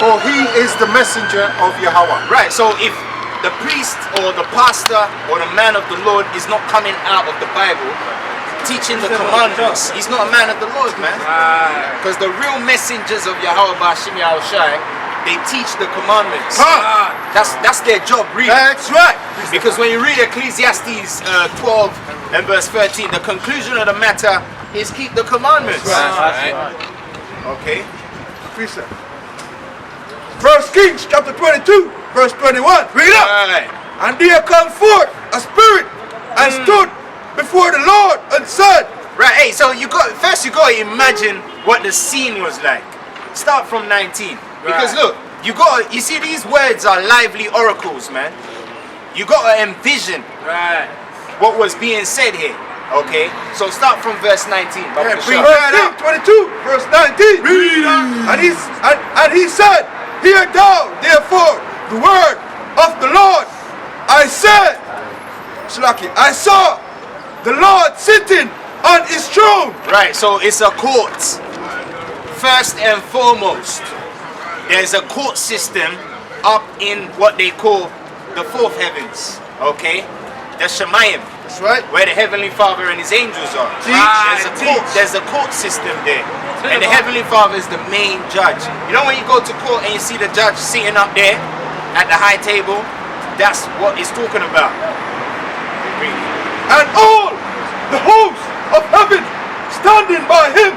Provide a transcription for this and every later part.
For he is the messenger of Yahweh. Right, so if the priest or the pastor or the man of the Lord is not coming out of the Bible, teaching the commandments, he's not a man of the Lord, man. Because the real messengers of Yahweh Bashim Yahushai, they teach the commandments. That's their job, really. That's right. Because when you read Ecclesiastes 12 and verse 13, the conclusion of the matter is keep the commandments. Right. Okay. Precept. 1 Kings chapter 22, verse 21. Read up. Right. And there come forth a spirit and stood before the Lord and said. Right, hey, so first you got to imagine what the scene was like. Start from 19. Because look, you see these words are lively oracles, man. You got to envision what was being said here. Okay, so start from verse 19. Verse 22, verse 19. Read. And he said, hear thou therefore the word of the Lord. I said, I saw the Lord sitting on his throne. Right, so it's a court. First and foremost, there's a court system up in what they call the fourth heavens. Okay, the Shemayim. That's right. Where the Heavenly Father and his angels are. There's a court system there. And the Heavenly Father is the main judge. You know when you go to court and you see the judge sitting up there at the high table, that's what he's talking about. And all the hosts of heaven standing by him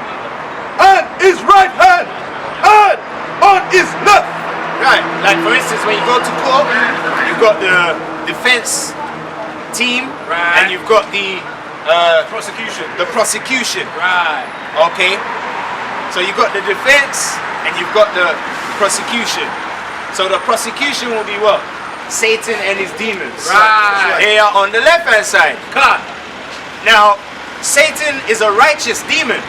and his right hand and on his left. Right, like for instance when you go to court, you've got the defense team and you've got the prosecution. Right. Okay. So you've got the defense and you've got the prosecution. So the prosecution will be what? Satan and his demons. Right. They are on the left hand side. Now, Satan is a righteous demon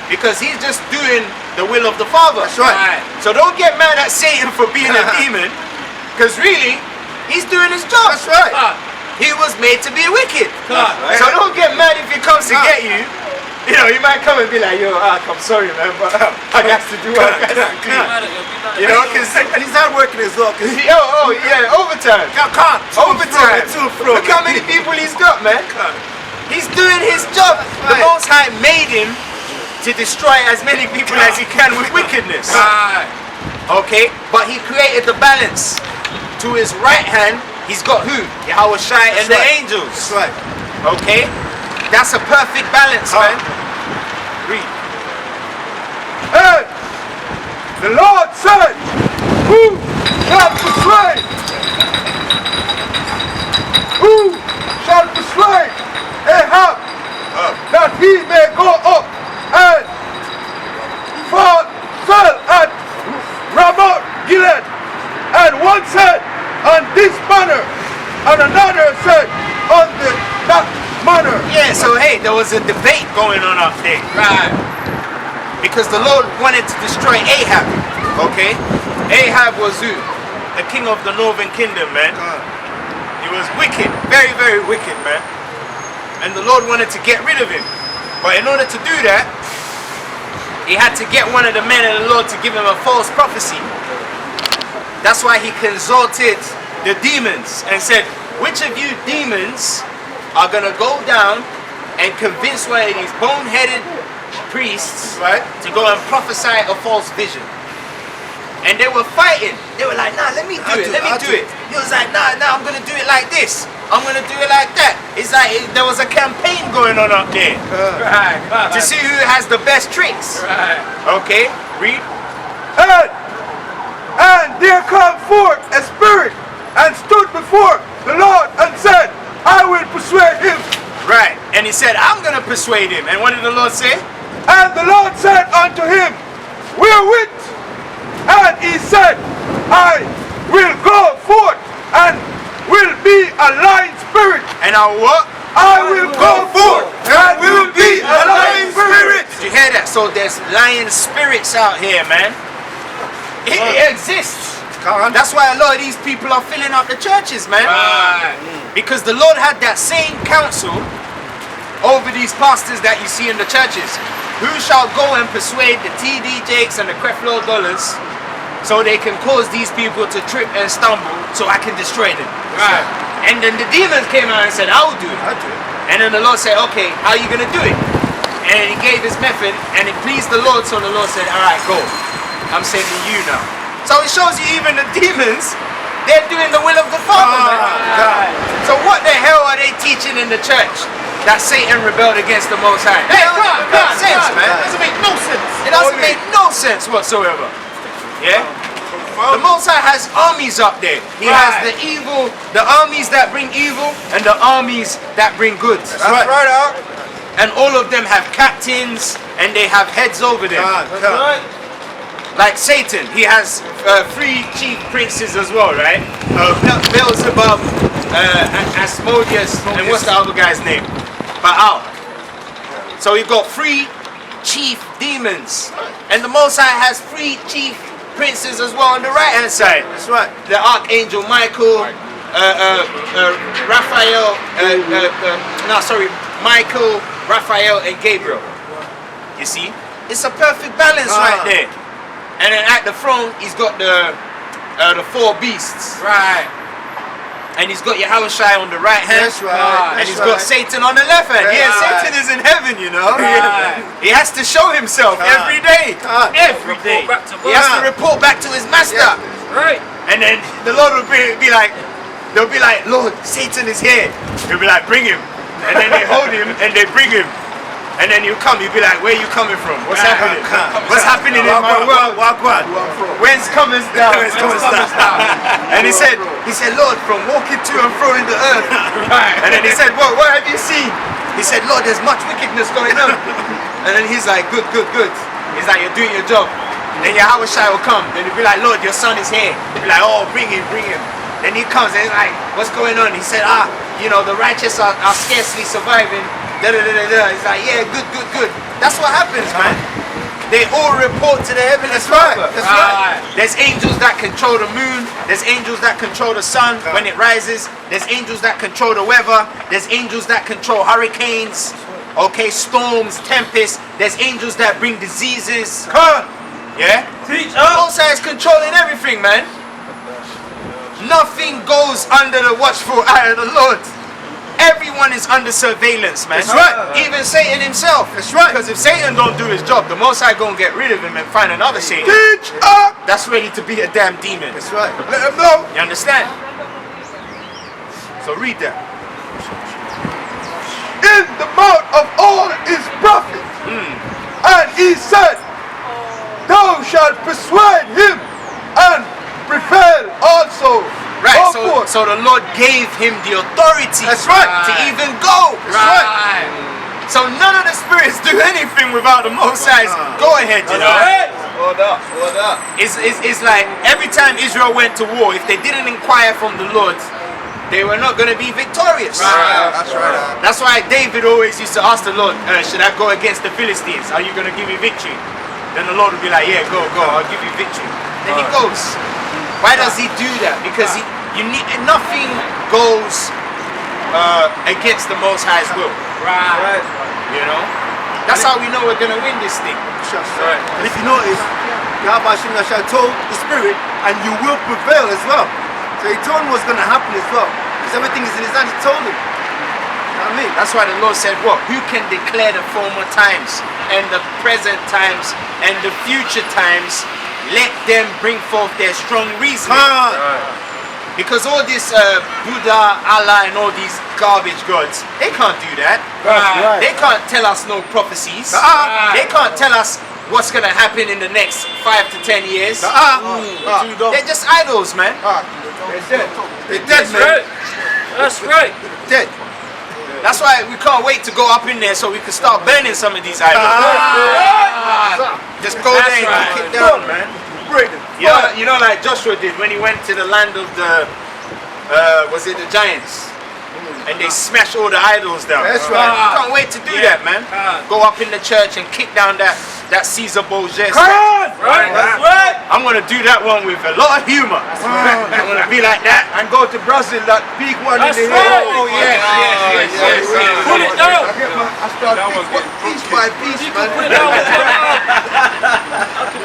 because he's just doing the will of the Father. That's right. So don't get mad at Satan for being a demon, because really, he's doing his job. That's right. He was made to be wicked. Right. So don't get mad if he comes to get you. You know, he might come and be like, yo, I'm sorry, man, but I got to do what I got to do. You know, and he's not working as well. Overtime. Overtime. Look how many people he's got, man. He's doing his job. The Most High made him to destroy as many people as he can with wickedness. Okay, but he created the balance. To his right hand, he's got who? Yahweh Shai and the angels. That's right. Okay, that's a perfect balance, man. Read. And the Lord said, who shall persuade? Who shall persuade Ahab that he may go up and fell at Ramoth Gilead? And one said on this manner, and another said on that manner. Yeah, so hey, there was a debate going on up there. Right. Because the Lord wanted to destroy Ahab. Okay? Ahab was who? The king of the northern kingdom, man. He was wicked. Very, very wicked, man. And the Lord wanted to get rid of him. But in order to do that, he had to get one of the men of the Lord to give him a false prophecy. That's why he consulted the demons and said, which of you demons are going to go down and convince one of these bone-headed priests to go and prophesy a false vision? And they were fighting. They were like, nah, let me do it. He was like, nah, I'm going to do it like this. I'm going to do it like that. It's like there was a campaign going on up there. To see who has the best tricks. Okay, read. And there came forth a spirit and stood before the Lord and said, I will persuade him. Right, and he said, I'm going to persuade him. And what did the Lord say? And the Lord said unto him, wherewith? And he said, I will go forth and will be a lying spirit. And I what? I will go forth and will be a lying spirit. Did you hear that? So there's lying spirits out here, man. It exists. That's why a lot of these people are filling up the churches, man. Because the Lord had that same counsel over these pastors that you see in the churches. Who shall go and persuade the TD Jakes and the Creflo Dollars so they can cause these people to trip and stumble, so I can destroy them. Right. And then the demons came out and said, I will do it. I'll do it. And then the Lord said, okay, how are you going to do it? And he gave his method, and it pleased the Lord, so the Lord said, all right, go. I'm sending you now. So it shows you even the demons, they're doing the will of the Father. Man. So what the hell are they teaching in the church? That Satan rebelled against the Most High. Hey, God, man. It doesn't make no sense. It doesn't make no sense whatsoever. Yeah? The Most High has armies up there. He has the evil, the armies that bring evil, and the armies that bring good. That's right, Ark. And all of them have captains, and they have heads over them. That's right. Like Satan, he has 3 chief princes as well, right? Beelzebub, Asmodeus, and what's the other guy's name? Baal. So you've got 3 chief demons, and the Most High has 3 chief princes as well on the right hand side. That's right. The Archangel Michael, Raphael, Michael, Raphael, and Gabriel. You see, it's a perfect balance right there. And then at the throne, he's got the 4 beasts. Right. And he's got Yahushua on the right hand. That's right. And he's got Satan on the left hand. Yeah, Satan is in heaven, you know. Right. He has to show himself every day. Every day. He has to report back to his master. Right. And then the Lord will be like, they'll be like, Lord, Satan is here. He'll be like, bring him. And then they hold him and they bring him. And then you come, you'll be like, where are you coming from? What's happening? What's happening in my world? When's coming down? When's coming down? And he said, Lord, from walking to and fro in the earth. And then he said, what have you seen? He said, Lord, there's much wickedness going on. And then he's like, good. He's like, you're doing your job. Then Yahushua will come. Then he'll be like, Lord, your son is here. He'll be like, oh, bring him. Then he comes and he's like, what's going on? He said, the righteous are scarcely surviving. He's like, yeah, good. That's what happens, man. They all report to the heavenly Father. That's right. There's angels that control the moon. There's angels that control the sun when it rises. There's angels that control the weather. There's angels that control hurricanes. Okay, storms, tempests. There's angels that bring diseases. Yeah? Teach Moses is controlling everything, man. Nothing goes under the watchful eye of the Lord. Everyone is under surveillance, man. That's right. Even Satan himself. That's right. Because if Satan don't do his job, the Most High gonna get rid of him and find another Satan. Teach up. That's ready to be a damn demon. That's right. Let him know. You understand? So read that. In the mouth of all his prophets. And he said, thou shalt persuade him and prevail also. Right, Go forth. so the Lord gave him the authority That's right. to even go. That's right. So none of the spirits do anything without the Most High's go ahead, you know. Hold up. It's like every time Israel went to war, if they didn't inquire from the Lord, they were not going to be victorious. That's right. That's why David always used to ask the Lord, should I go against the Philistines? Are you going to give me victory? Then the Lord would be like, yeah, go, I'll give you victory. Then he goes. Why does he do that? Because nothing goes against the Most High's will. Right. You know? That's how we know we're going to win this thing. Right. And if you notice, Yahweh shall told the Spirit, and you will prevail as well. So he told him what's going to happen as well. Because everything is in his hand, he told him. You know what I mean? That's why the Lord said, what? Who can declare the former times and the present times and the future times? Let them bring forth their strong reasoning. Because all this Buddha, Allah, and all these garbage gods, they can't do that. Right. They can't tell us no prophecies. They can't tell us what's going to happen in the next 5 to 10 years. They're just idols, man. They're dead, man. That's right. Dead. That's why we can't wait to go up in there so we can start burning some of these idols. Just go there and kick it down, man. Break them. You know, like Joshua did when he went to the land of the, was it the giants? And they smashed all the idols down. That's right. Can't wait to do that, man. Go up in the church and kick down that Caesar Borgia. Right. That's right. I'm gonna do that one with a lot of humor. I'm gonna be like that. And go to Brazil, that big one That's in the right. hill. Oh yes. Put it down. I start piece by piece, man. Put it down.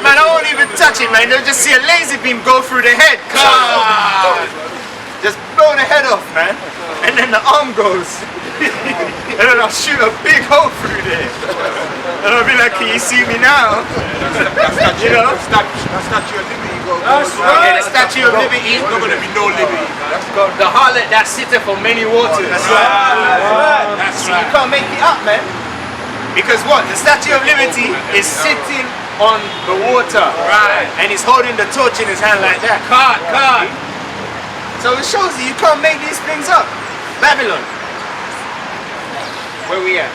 Man, I won't even touch it, man. They'll just see a laser beam go through the head. Just blow the head off, man. And then the arm goes. And then I'll shoot a big hole through there. And I'll be like, can you see me now? You know? That Statue of Liberty goes. Yeah, the Statue of Liberty. There's not going to be no liberty. The harlot that sitteth for many waters. That's right. So you can't make it up, man. Because what? The Statue of Liberty is sitting on the water. Right. And he's holding the torch in his hand like that. God. So it shows you can't make these things up. Babylon. Where we at?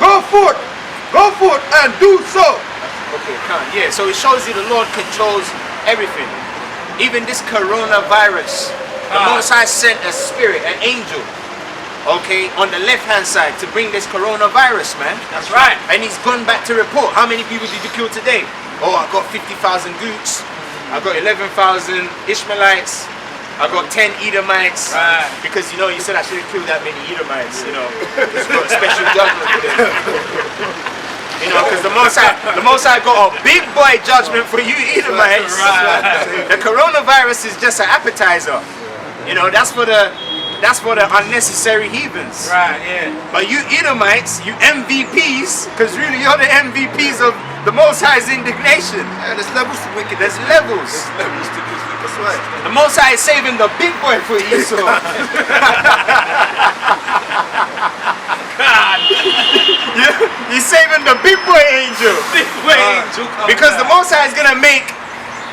Go forth and do so. Okay, can't. Yeah, so it shows you the Lord controls everything. Even this coronavirus. The Most High sent a spirit, an angel, okay, on the left-hand side to bring this coronavirus, man. That's right. And he's gone back to report. How many people did you kill today? Oh, I got 50,000 Goots. I got 11,000 Ishmaelites. I got 10 Edomites. Right. Because, you know, you said I shouldn't kill that many Edomites, you know. It's got a special judgment for them. You know, because the Most High got a big boy judgment for you Edomites. Right. The coronavirus is just an appetizer. You know, that's for the unnecessary heathens. Right, yeah. But you Edomites, you MVPs, because really you're the MVPs of the Most High's indignation. Yeah, there's levels to wickedness. There's levels. There's levels to this. That's right. The Most High is saving the big boy for Esau. God. He's saving the big boy angel. Big way angel. Because the Most High is gonna make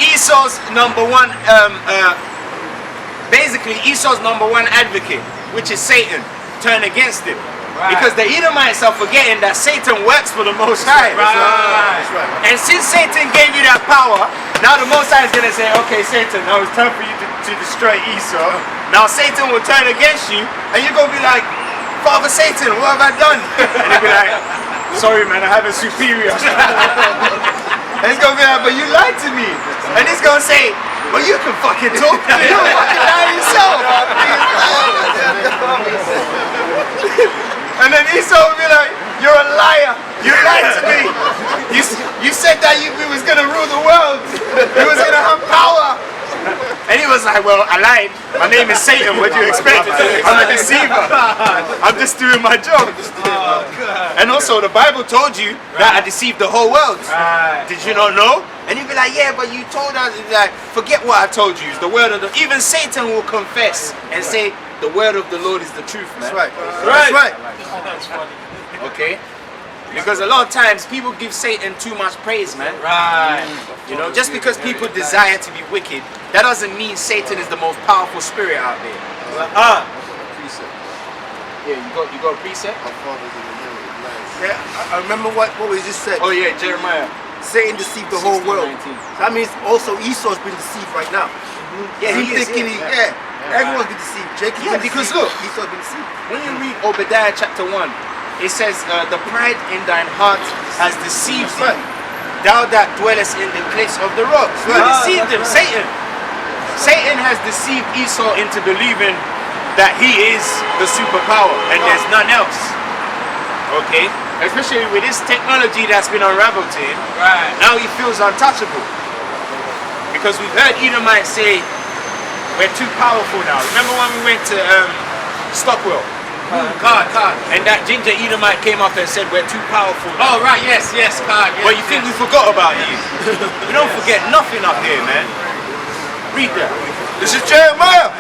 Esau's number one, basically Esau's number one advocate, which is Satan, turn against him. Right. Because the Edomites are forgetting that Satan works for the Most High. Right. That's right. And since Satan gave you that power, now the Most High is gonna say, okay, Satan, now it's time for you to destroy Esau. Now Satan will turn against you, and you're gonna be like, Father Satan, what have I done? And he'll be like, sorry man, I have a superior. And he's gonna be like, but you lied to me. And he's gonna say, well, you can fucking talk. You can fucking lie yourself. And then Esau will be like, you're a liar. You lied to me. You said that we was gonna rule the world. We was gonna have power. And he was like, well, I lied. My name is Satan. What do you expect? I'm a deceiver. I'm just doing my job. And also, the Bible told you that I deceived the whole world. Did you not know? And he'd be like, yeah, but you told us. Like, forget what I told you. It's the word of the. Even Satan will confess and say, the word of the Lord is the truth, man. That's right. That's right. That's funny. Okay? Because a lot of times people give Satan too much praise, man. Right. You know, just because people desire to be wicked, that doesn't mean Satan is the most powerful spirit out there. Yeah, you got a precept? Our fathers in the Lord. Yeah, I remember what we just said. Oh yeah, Jeremiah. Satan deceived the whole world. 16:19. That means also Esau's been deceived right now. Yeah, Him he is, thinking everyone's been deceived. Jacob's Yeah, been because deceived. look. Esau's been deceived. When you read Obadiah chapter 1, it says, the pride in thine heart has deceived thee. Thou that dwellest in the cliffs of the rocks. Who deceived him? Satan. Satan has deceived Esau into believing that he is the superpower and there's none else. Okay? Especially with this technology that's been unraveled to him. Right. Now he feels untouchable. Because we've heard Edomites say, we're too powerful now. Remember when we went to Stockwell? God. And that ginger Edomite came up and said, we're too powerful now. Oh, right, yes, God. Yes, But you think we forgot about you? We don't forget nothing up here, man. Read that. This is Jeremiah,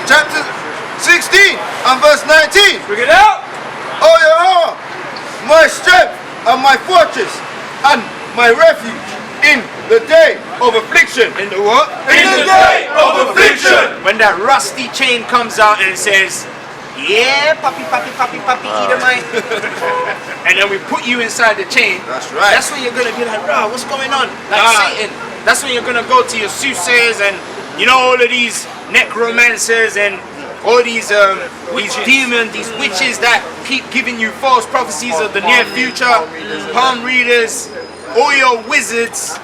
chapter 16 and verse 19. Bring it out. Oh Yahweh, my strength and my fortress and my refuge in the day of affliction. In the what? In the day of affliction. When that rusty chain comes out and says, yeah, puppy, Edomite. And then we put you inside the chain. That's right. That's when you're going to be like, bro, what's going on? Like Satan. That's when you're going to go to your soothsayers and, you know, all of these necromancers and all these demons, these witches that keep giving you false prophecies of the near future, palm readers, all your wizards.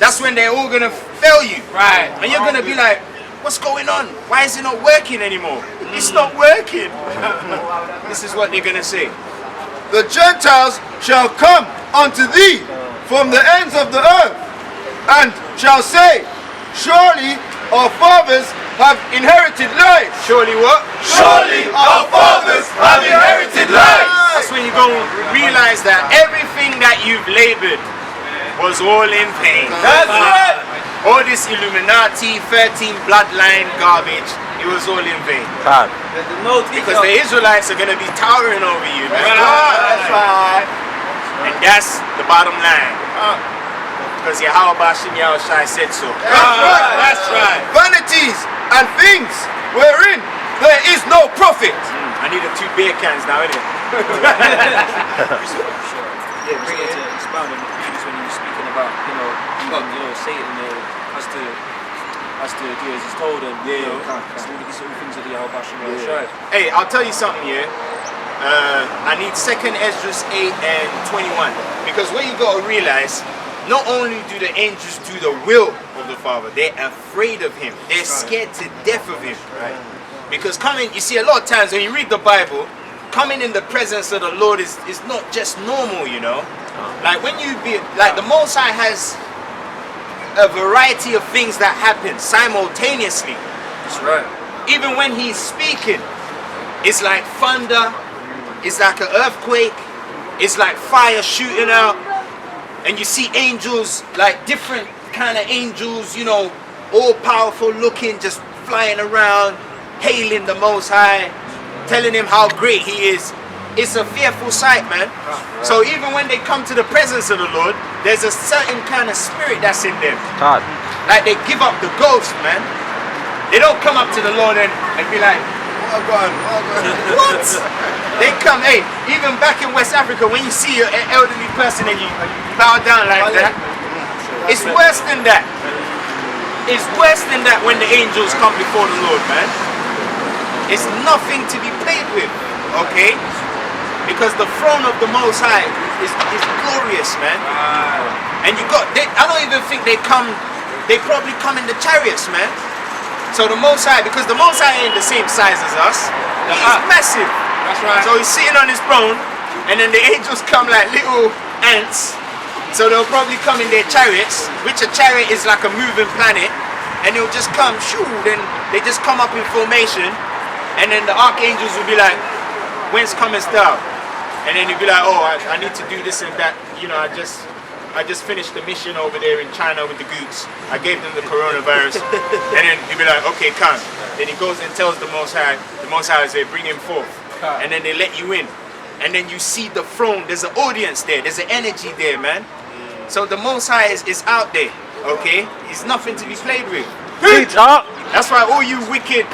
That's when they're all going to fail you. Right. And you're going to be like, what's going on? Why is it not working anymore? It's not working. This is what they're going to say. The Gentiles shall come unto thee from the ends of the earth, and shall say, surely our fathers have inherited life. Surely what? Surely our fathers have inherited life. That's when you go realize that everything that you've labored was all in vain. That's right. All this Illuminati 13 bloodline garbage, it was all in vain. Because the Israelites are going to be towering over you, man. That's right. And that's the bottom line. Because Yahweh Bashim Yahushai said so. That's right. That's right. Vanities and things wherein there is no profit. I need 2 beer cans now, innit? Yeah, bring it to expound on the previous when you were speaking about, Satan has to do as he's told, and so all these little things of the Yahweh. Hey, I'll tell you something here. I need 2nd Esdras 8 and 21. Because what you got to realize, not only do the angels do the will of the Father, they're afraid of him. They're scared to death of him. Right. Because you see a lot of times when you read the Bible, coming in the presence of the Lord is not just normal, you know. Like when you the Most High has a variety of things that happen simultaneously. That's right. Even when he's speaking, it's like thunder, it's like an earthquake, it's like fire shooting out, and you see angels, like different kind of angels, all powerful looking, just flying around, hailing the Most High, telling him how great he is. It's a fearful sight, man. So even when they come to the presence of the Lord, there's a certain kind of spirit that's in them. Like they give up the ghost, man. They don't come up to the Lord and be like, Oh God. what? They come, hey, even back in West Africa, when you see an elderly person and you bow down like that, it's worse than that. It's worse than that when the angels come before the Lord, man. It's nothing to be played with, okay? Because the throne of the Most High is glorious, man. And I don't even think they probably come in the chariots, man. So the Most High, because the Most High ain't the same size as us, he's massive. That's right. So he's sitting on his throne, and then the angels come like little ants. So they'll probably come in their chariots, which a chariot is like a moving planet, and they'll just come, shoo, then they just come up in formation, and then the archangels will be like, whence comest thou? And then you'll be like, oh, I need to do this and that. I just finished the mission over there in China with the goods. I gave them the coronavirus. And then you'll be like, okay, come. Then he goes and tells the Most High will say, bring him forth. And then they let you in. And then you see the throne. There's an audience there. There's an energy there, man. So the Most High is out there, okay? He's nothing to be played with. That's why all you wicked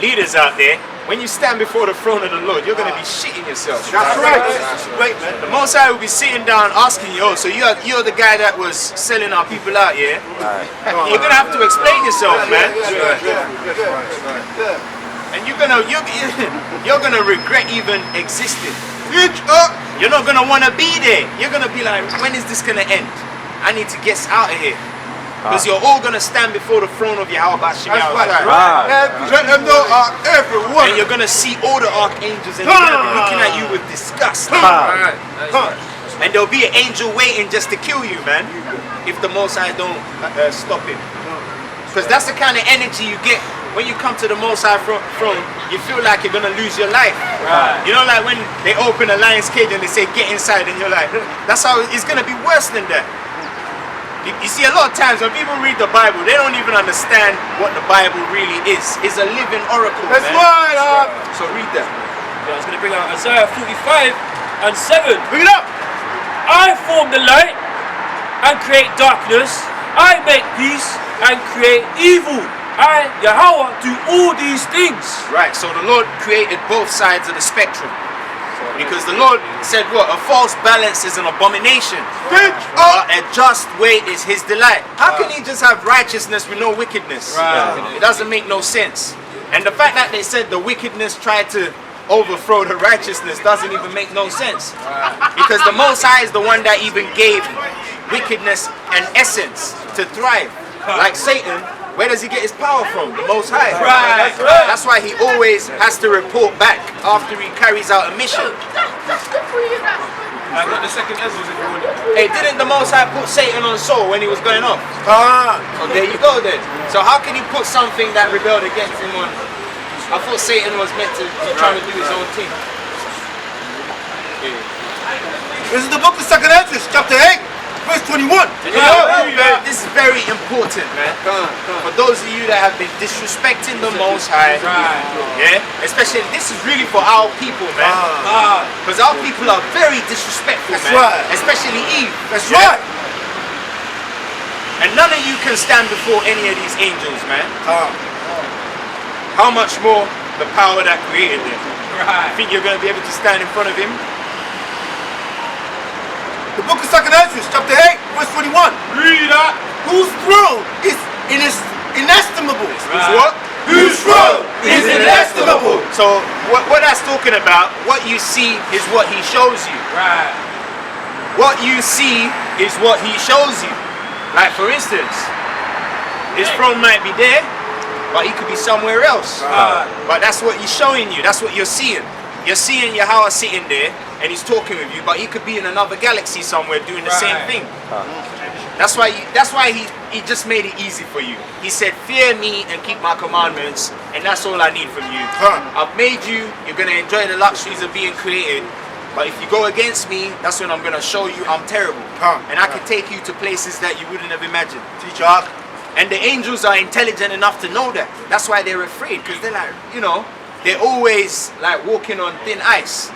leaders out there, when you stand before the throne of the Lord, you're going to be shitting yourself. That's right. Wait, man. The Most High will be sitting down asking you, oh, so you're the guy that was selling our people out, yeah? You're going to have to explain yourself, man. And you're gonna regret even existing. You're not gonna want to be there. You're gonna be like, when is this gonna end? I need to get out of here. Because you're all gonna stand before the throne of Yahweh Bashim Yahushai. Let them know everyone. And you're gonna see all the archangels and they're gonna be looking at you with disgust. And there'll be an angel waiting just to kill you, man, if the Most High don't stop him. Because that's the kind of energy you get when you come to the Most High throne. You feel like you're gonna lose your life. You know, like when they open a lion's cage and they say get inside, and you're like, that's how it's gonna be worse than that. You see, a lot of times when people read the Bible, they don't even understand what the Bible really is. It's a living oracle. That's man. right. So read that. I was going to bring out Isaiah 45 and 7. Bring it up. I form the light and create darkness. I make peace and create evil. I, Yahweh, do all these things. Right, so the Lord created both sides of the spectrum. Because the Lord said what? A false balance is an abomination. A just weight is his delight. How can he just have righteousness with no wickedness? It doesn't make no sense. And the fact that they said the wickedness tried to overthrow the righteousness doesn't even make no sense. Because the Most High is the one that even gave wickedness an essence to thrive. Like Satan, where does he get his power from? The Most High. That's why he always has to report back after he carries out a mission. I got the second Ezra's if you want it. Hey, didn't the Most High put Satan on Saul when he was going off? Khan. So there you go then. So how can he put something that rebelled against him on? I thought Satan was meant to be trying to do his own thing. This is the book of 2nd Ezra, chapter 8, verse 21. You know, this is very important, man. For those of you that have been disrespecting the Most High, yeah, especially this is really for our people, man. Because our people are very disrespectful, That's man. right. Especially Eve. That's right. And none of you can stand before any of these angels, man. How much more the power that created them? Think you're going to be able to stand in front of him? The book of 2nd Ezra, chapter 8, verse 21. Read that. Whose throne is inestimable. Who's what? Whose throne is inestimable. So what that's talking about, what you see is what he shows you. Right. What you see is what he shows you. Like for instance, his throne might be there, but he could be somewhere else. But that's what he's showing you. That's what you're seeing. You're seeing Yahweh sitting there, and he's talking with you, but he could be in another galaxy somewhere doing the same thing. That's why he just made it easy for you. He said, fear me and keep my commandments, and that's all I need from you. I've made you, you're going to enjoy the luxuries of being created, but if you go against me, that's when I'm going to show you I'm terrible. And I can take you to places that you wouldn't have imagined. Teacher. And the angels are intelligent enough to know that. That's why they're afraid, because they're like, you know, they're always like walking on thin ice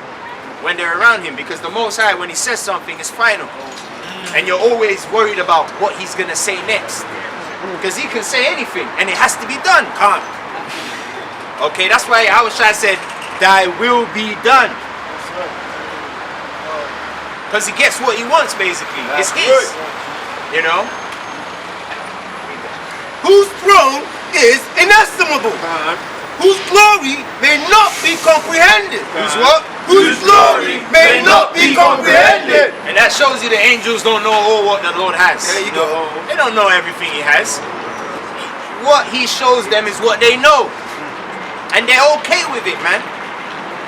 when they're around him, because the Most High, when he says something, is final. And you're always worried about what he's going to say next, because he can say anything and it has to be done. Okay, that's why Yahushua said, thy will be done. Because he gets what he wants, basically. It's his. You know? Whose throne is inestimable. Whose glory may not be comprehended. Whose what? Whose glory may not be comprehended. And that shows you the angels don't know all what the Lord has. There you go. They don't know everything he has. What he shows them is what they know. And they're okay with it, man.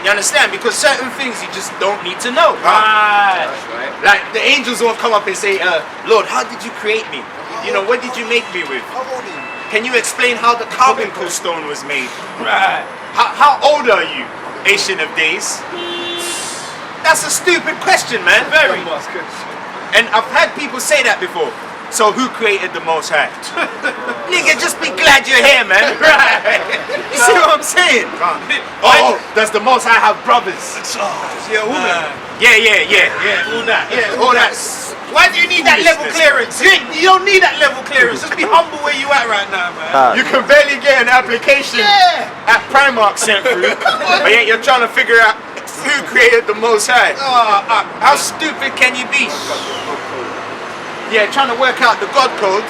You understand? Because certain things you just don't need to know. Right. Like the angels won't come up and say, Lord, how did you create me? You know, what did you make me with? Can you explain how the carbuncle stone was made? Right. How old are you, Ancient of Days? That's a stupid question, man. Very. And I've had people say that before. So who created the Most High? Nigga, just be glad you're here, man. Right. You see what I'm saying? Oh, does the Most High have brothers? Yeah, woman. Yeah. All that. Yeah, all that. Why do you need that level clearance? You don't need that level clearance. Just be humble where you at right now, man. You can barely get an application at Primark sent through, but yet you're trying to figure out who created the Most High. How stupid can you be? Yeah, trying to work out the God code,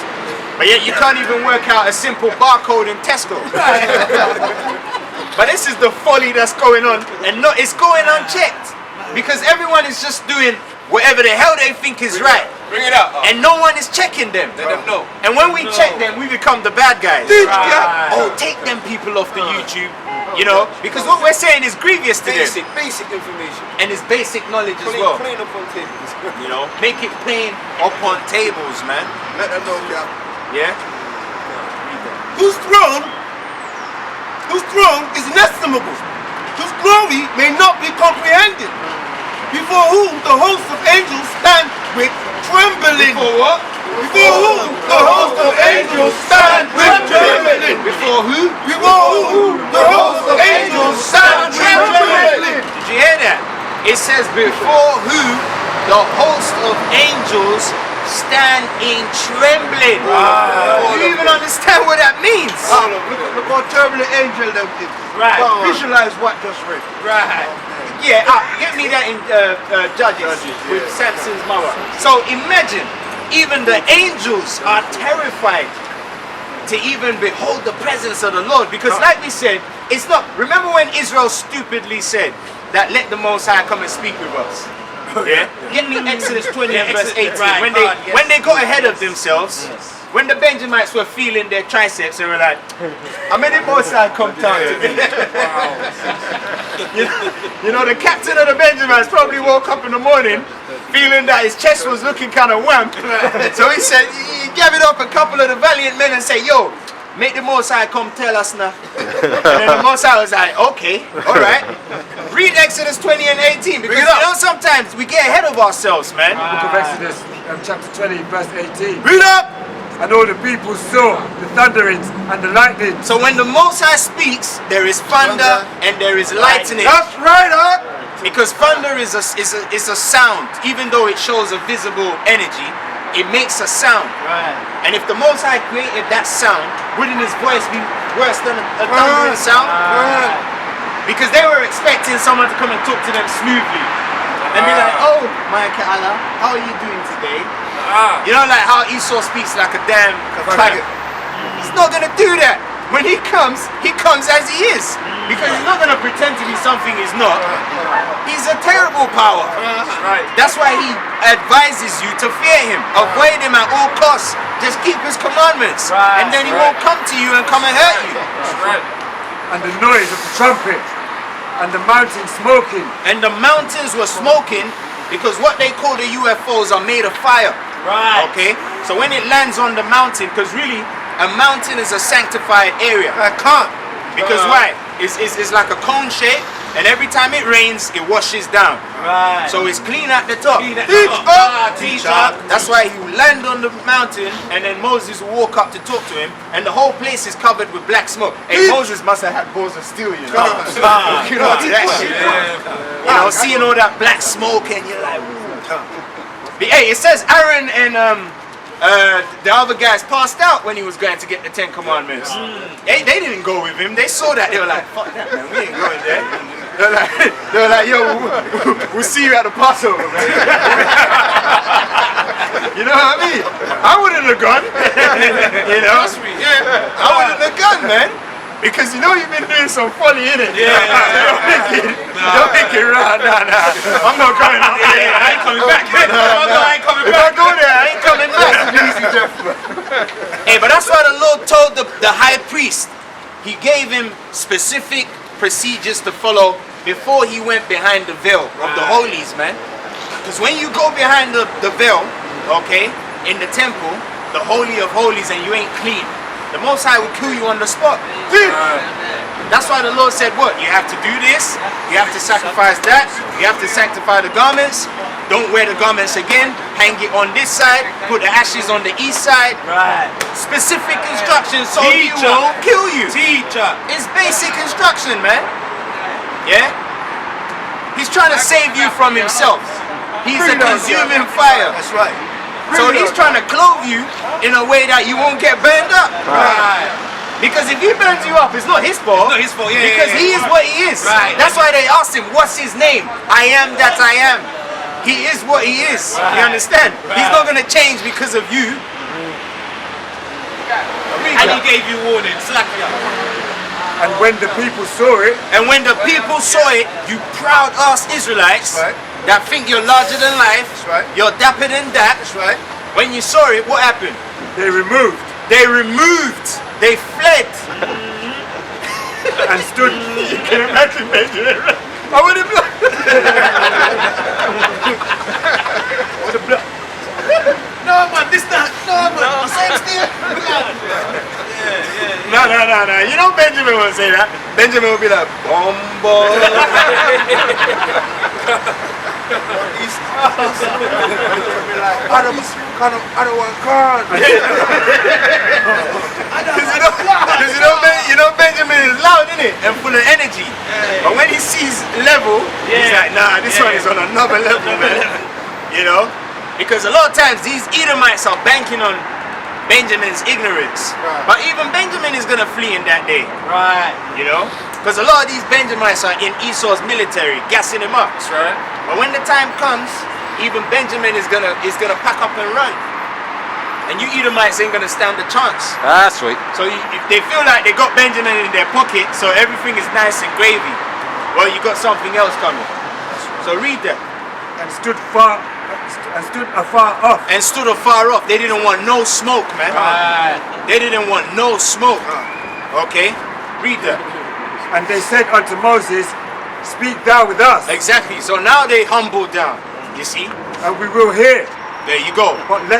but yet you can't even work out a simple barcode in Tesco. But this is the folly that's going on, and it's going unchecked because everyone is just doing whatever the hell they think is right. Bring it up. And no one is checking them. Let them know. And when we check them, we become the bad guys. Right. Oh, take them people off the YouTube. You know, because what we're saying is grievous to them. Basic information. And it's basic knowledge as well. Plain upon tables. You know, make it plain upon tables, man. Let them know, Cap. Yeah? Whose throne is inestimable. Whose glory may not be comprehended. Before whom the host of angels stand with trembling. Before what? Before whom the host of angels stand with trembling. Before who? Before whom the host of angels stand with trembling. Did you hear that? It says before who the host of angels stand in trembling. Do you even understand what that means? Look how terrible the angel them is. Right. Visualize what just read. Right. Yeah, get me that in Judges with Samson's mother. So imagine, even the angels are terrified to even behold the presence of the Lord. Because like we said, it's not, remember when Israel stupidly said that let the Most High come and speak with us? Yeah? Get me Exodus 20 and verse 18. When they got ahead of themselves, when the Benjamites were feeling their triceps, they were like, how many more side come down to me? You know, the captain of the Benjamites probably woke up in the morning feeling that his chest was looking kind of wamp. So he said, he gave it up a couple of the valiant men and said, yo, make the Most High come tell us now. And then the Most High was like, okay, all right. Read Exodus 20 and 18 because you know sometimes we get ahead of ourselves, man. Book of Exodus, chapter 20, verse 18. Read up. And all the people saw the thunderings and the lightning. So when the Most High speaks, there is thunder and there is lightning. That's right, huh? Because thunder is a sound, even though it shows a visible energy. It makes a sound. Right. And if the Most High created that sound, wouldn't his voice be worse than a thundering sound? Because they were expecting someone to come and talk to them smoothly. And be like, oh, my Allah, how are you doing today? You know, like how Esau speaks like a damn faggot. He's not going to do that. When he comes as he is. Because he's not going to pretend to be something he's not. He's a terrible power. That's why he advises you to fear him. Avoid him at all costs. Just keep his commandments. And then he won't come to you and come and hurt you. And the noise of the trumpet. And the mountain smoking. And the mountains were smoking because what they call the UFOs are made of fire. Right. Okay? So when it lands on the mountain, because really a mountain is a sanctified area. I can't. Because why? It's like a cone shape, and every time it rains, it washes down. Right. So it's clean at the top. Teach up. That's why he will land on the mountain, and then Moses will walk up to talk to him, and the whole place is covered with black smoke. Hey, Moses must have had balls of steel, you know. You know that shit. You know, seeing all that black smoke, and you're like, but, hey, it says Aaron and the other guys passed out when he was going to get the 10 Commandments. They didn't go with him. They saw that. They were like, fuck that, man. We ain't going there. They were like, yo, we'll see you at the Passover, man. You know what I mean? I wouldn't have gone. You know? I wouldn't have gone, man. Because you know you've been doing some funny, innit? Don't make it right. Nah. I'm not coming out there. I ain't coming back. I ain't coming back. If I go there, I ain't coming back. Hey, but that's why the Lord told the high priest, he gave him specific procedures to follow before he went behind the veil of the holies, man. Because when you go behind the veil, okay, in the temple, the holy of holies, and you ain't clean, the Most High will kill you on the spot. That's why the Lord said, what? You have to do this, you have to sacrifice that, you have to sanctify the garments, don't wear the garments again, hang it on this side, put the ashes on the east side. Right. Specific instructions so he won't kill you. Teacher. It's basic instruction, man. Yeah? He's trying to save you from himself. He's a consuming fire. That's right. So he's trying to clothe you in a way that you won't get burned up. Right. Because if he burns you up, it's not his fault. Not his fault, yeah. Because he is what he is. Right. That's why they asked him, what's his name? I am that I am. He is what he is. Right. You understand? Right. He's not going to change because of you. And he gave you warning. Slack ya. And when the people saw it, And when the people saw it, you proud ass Israelites Right. that think you're larger than life, That's right. you're dapper than that. That's right. When you saw it, what happened? they removed They removed, they fled. and stood. You can imagine Benjamin. I would have No man, this not. No man, same still. No. You know Benjamin won't say that. Benjamin will be like, Bombo. I don't want cars. Because you know Benjamin is loud, isn't it? And full of energy. But when he sees level, he's like, nah, this one is on another level, man. You know? Because a lot of times these Edomites are banking on Benjamin's ignorance. Right. But even Benjamin is going to flee in that day. Right. You know? Because a lot of these Benjamites are in Esau's military, gassing him up. That's right. But when the time comes, even Benjamin is gonna pack up and run. And you Edomites ain't gonna stand a chance. Ah, sweet. So if they feel like they got Benjamin in their pocket, so everything is nice and gravy, well, you got something else coming. So read that. And stood far and stood afar off. And stood afar off. They didn't want no smoke, man. They didn't want no smoke. Okay? Read that. And they said unto Moses, speak thou with us, Exactly. So now they humbled down. You see? and we will hear. There you go. But let